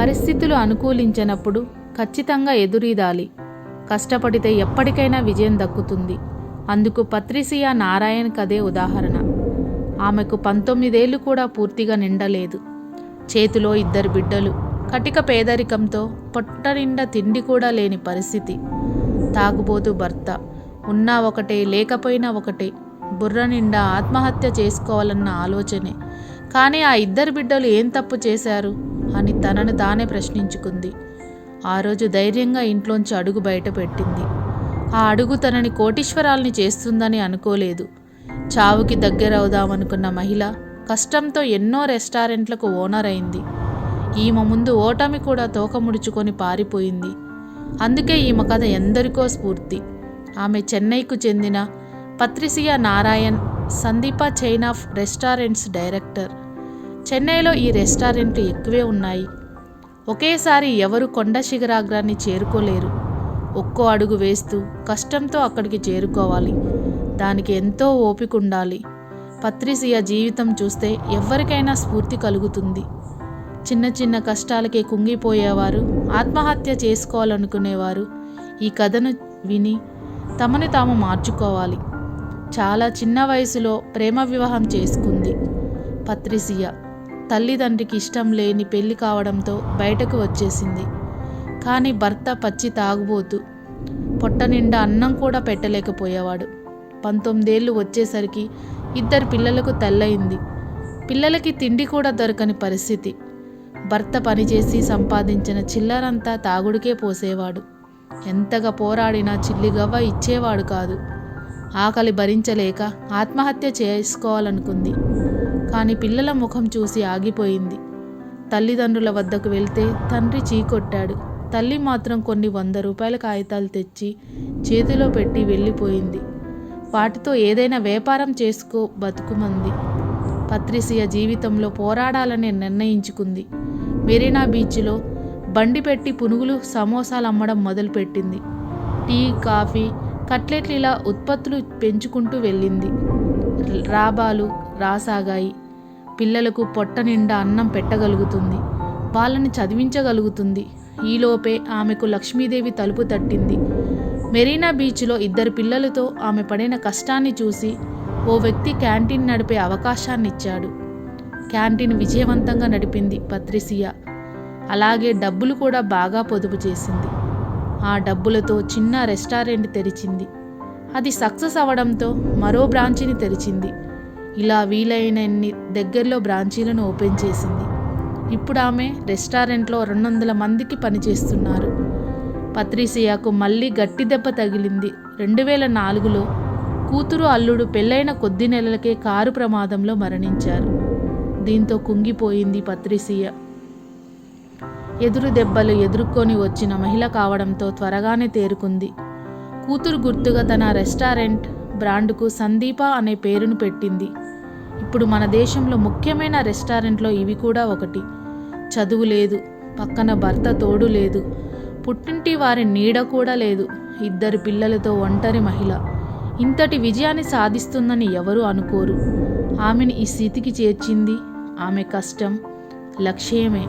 పరిస్థితులు అనుకూలించినప్పుడు ఖచ్చితంగా ఎదురీదాలి. కష్టపడితే ఎప్పటికైనా విజయం దక్కుతుంది. అందుకు పత్రిసియా నారాయణ్ కదే ఉదాహరణ. ఆమెకు 19 ఏళ్ళు కూడా పూర్తిగా నిండలేదు. చేతిలో 2 బిడ్డలు, కటిక పేదరికంతో పొట్ట నిండా తిండి కూడా లేని పరిస్థితి. తాగుబోతు భర్త, ఉన్నా ఒకటే లేకపోయినా ఒకటే, బుర్ర నిండా ఆత్మహత్య చేసుకోవాలన్న ఆలోచనే. కానీ ఆ 2 బిడ్డలు ఏం తప్పు చేశారు అని తనను తానే ప్రశ్నించుకుంది. ఆ రోజు ధైర్యంగా ఇంట్లోంచి అడుగు బయట పెట్టింది. ఆ అడుగు తనని కోటీశ్వరాల్ని చేస్తుందని అనుకోలేదు. చావుకి దగ్గరవుదామనుకున్న మహిళ కష్టంతో ఎన్నో రెస్టారెంట్లకు ఓనర్ అయింది. ఈమె ముందు ఓటమి కూడా తోక ముడుచుకొని పారిపోయింది. అందుకే ఈమె కథ ఎందరికో స్ఫూర్తి. ఆమె చెన్నైకు చెందిన పత్రిసియా Narayan Sandeepa chain of restaurants director. చెన్నైలో ఈ రెస్టారెంట్లు ఎక్కువే ఉన్నాయి. ఒకేసారి ఎవరు కొండ శిఖరాగ్రాన్ని చేరుకోలేరు. ఒక్కో అడుగు వేస్తూ కష్టంతో అక్కడికి చేరుకోవాలి. దానికి ఎంతో ఓపిక ఉండాలి. పత్రిసియా జీవితం చూస్తే ఎవరికైనా స్ఫూర్తి కలుగుతుంది. చిన్న చిన్న కష్టాలకే కుంగిపోయేవారు, ఆత్మహత్య చేసుకోవాలనుకునేవారు ఈ కథను విని తమని తాము మార్చుకోవాలి. చాలా చిన్న వయసులో ప్రేమ వివాహం చేసుకుంది పత్రిసియా. తల్లిదండ్రికి ఇష్టం లేని పెళ్లి కావడంతో బయటకు వచ్చేసింది. కానీ భర్త పచ్చి తాగుబోతు, పొట్ట నిండా అన్నం కూడా పెట్టలేకపోయేవాడు. 19 ఏళ్ళు వచ్చేసరికి 2 పిల్లలకు తల్లయింది. పిల్లలకి తిండి కూడా దొరకని పరిస్థితి. భర్త పనిచేసి సంపాదించిన చిల్లరంతా తాగుడికే పోసేవాడు. ఎంతగా పోరాడినా చిల్లిగవ్వ ఇచ్చేవాడు కాదు. ఆకలి భరించలేక ఆత్మహత్య చేసుకోవాలనుకుంది. కానీ పిల్లల ముఖం చూసి ఆగిపోయింది. తల్లిదండ్రుల వద్దకు వెళ్తే తండ్రి చీకొట్టాడు. తల్లి మాత్రం కొన్ని 100 రూపాయల కాగితాలు తెచ్చి చేతిలో పెట్టి వెళ్ళిపోయింది. వాటితో ఏదైనా వ్యాపారం చేసుకో బతుకుమంది. పత్రిసియా జీవితంలో పోరాడాలని నిర్ణయించుకుంది. మెరీనా బీచ్లో బండి పెట్టి పునుగులు, సమోసాలు అమ్మడం మొదలుపెట్టింది. టీ, కాఫీ, కట్లెట్లు ఇలా ఉత్పత్తులు పెంచుకుంటూ వెళ్ళింది. లాభాలు రాసాగాయి. పిల్లలకు పొట్ట నిండా అన్నం పెట్టగలుగుతుంది. వాళ్ళని చదివించగలుగుతుంది. ఈలోపే ఆమెకు లక్ష్మీదేవి తలుపు తట్టింది. మెరీనా బీచ్లో 2 పిల్లలతో ఆమె పడిన కష్టాన్ని చూసి ఓ వ్యక్తి క్యాంటీన్ నడిపే అవకాశాన్నిచ్చాడు. క్యాంటీన్ విజయవంతంగా నడిపింది పత్రిసియా. అలాగే డబ్బులు కూడా బాగా పొదుపు చేసింది. ఆ డబ్బులతో చిన్న రెస్టారెంట్ తెరిచింది. అది సక్సెస్ అవ్వడంతో మరో బ్రాంచీని తెరిచింది. ఇలా వీలైనన్ని దగ్గరలో బ్రాంచీలను ఓపెన్ చేసింది. ఇప్పుడు ఆమె రెస్టారెంట్లో 200 మందికి పనిచేస్తున్నారు. పత్రిసియాకు మళ్ళీ గట్టి దెబ్బ తగిలింది. 2004లో కూతురు, అల్లుడు పెళ్ళైన కొద్ది నెలలకే కారు ప్రమాదంలో మరణించారు. దీంతో కుంగిపోయింది పత్రిసియా. ఎదురు దెబ్బలు ఎదుర్కొని వచ్చిన మహిళ కావడంతో త్వరగానే తేరుకుంది. కూతురు గుర్తుగా తన రెస్టారెంట్ బ్రాండ్కు సందీప అనే పేరును పెట్టింది. ఇప్పుడు మన దేశంలో ముఖ్యమైన రెస్టారెంట్లో ఇవి కూడా ఒకటి. చదువు లేదు, పక్కన భర్త తోడు లేదు, పుట్టింటి వారి నీడ కూడా లేదు. 2 పిల్లలతో ఒంటరి మహిళ ఇంతటి విజయాన్ని సాధిస్తుందని ఎవరూ అనుకోరు. ఆమెను ఈ స్థితికి చేర్చింది ఆమె కష్టం, లక్ష్యమే.